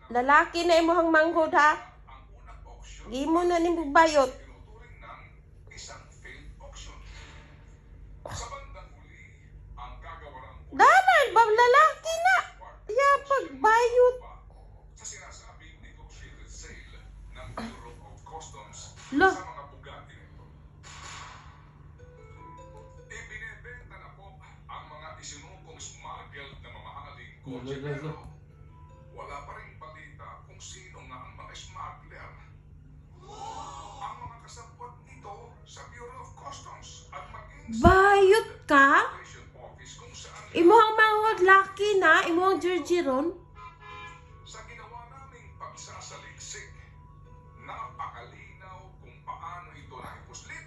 Lalaki na imuhang manghod ha. Gimo na ni bayot. Dalan, lalaki na. Ya pagbayot. Lo. Ibinebenta na po ang mga isinukong smuggled na mamahaling kotse. Wala pa rin balita kung sino nga ang mga smuggler. Ang mga kasabot nito sa Bureau of Customs at maging Bayot ka? Station Office kung saan Imuhang manghod laki na, imuhang jerjeron. sa ginawa naming pagsasaliksik, napakalinaw kung paano ito naipuslit,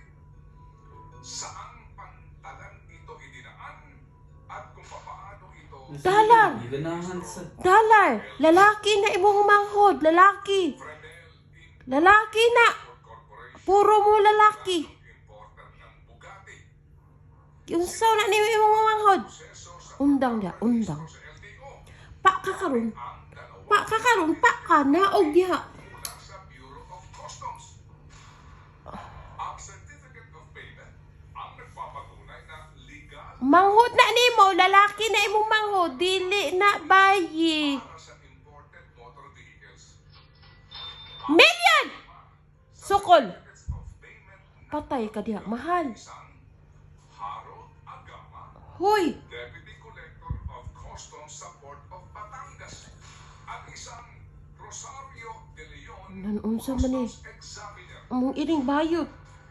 saan pantalan ito idinaan, at kung paano ito Dalan. Ganahan sa... Dalar, lalaki na imuhang manghod, lalaki. Lalaki na. Puro mo lalaki. importer ng Bugatti. Yung saw na ni imuhang manghod. Undang ya, undang. Sa LTO, Pa kakaron. ang dalawa Pa kakaron, pa ka na og diha. mula sa Bureau of Customs. Ang Certificate of Payment ang nagpapatunay na legal Manghod na nimo, lalaki na imong manghod, dili na bayi. para sa imported motor vehicles. Million! Sukol. Certificates of Payment ng Patay ka diha, mahal. isang Harold Agama, Hoy, Deputy Collector of Customs sa Port of Batangas, at isang Rosario de Leon, Nanunsa man eh. Customs Examiner. Among iring bayot.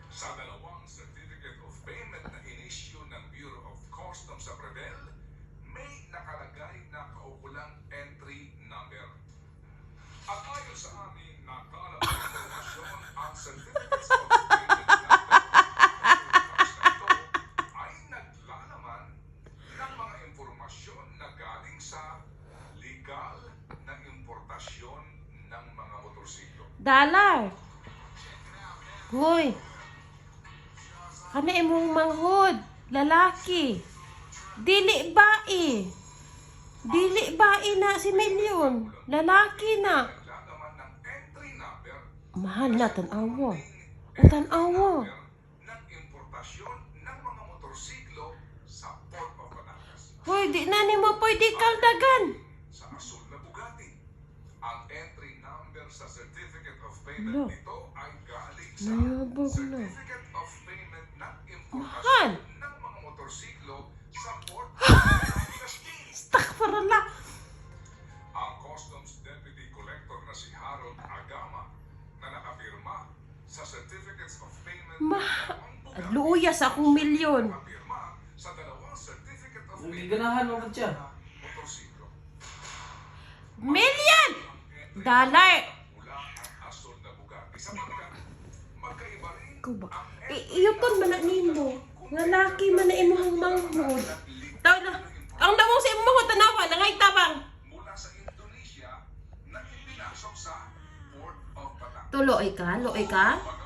Sa dalawang Certificate of Payment na inisyu ng Bureau of Customs sa Prevel, may nakalagay na kaukulang entry number. At ayon sa amin nakalap na informasyon, ang Certificates of Payment ay naglalaman ng mga informasyon na galing sa legal na importasyon ng mga motorsiklo. Dalar. Hoy. Kana imong manghod, lalaki. Dili bae. Dili bae na si Million. Lalaki na. Naglalaman ng entry number Mahal na tan-awa. Ang tan-awa. ng importasyon ng mga motorsiklo sa Port of Batangas. Hoy, di na nimo pwede kaldagan. Sa asul na Bugatti, ang entry number sa Certificate of Lo. Payment nito ay galing sa Mayabog na. Certificate of Payment ng Mahal. importasyon ng mga motorsiklo sa Port of Batangas. Astaghfirullah. Ang Customs Deputy Collector na si Harold Agama na nakapirma sa Certificates of Payment ng dalawang Bugatti, Luyas akong milyon. nakapirma sa dalawang Certificate of Hindi Payment ganahan mo ka siya. na motorsiklo. Million! Dalar. Mula ang asul na Bugatti sapagkat magkaiba rin Kuba. ang Iyuton man na nimo. Lalaki man na imuhang manghod. Taw na. Ang dawong sa imong manghod tanawa nangay tabang. mula sa Indonesia na ipinasok sa Port of Batangas. Tuloy ka, loy ka. Pagka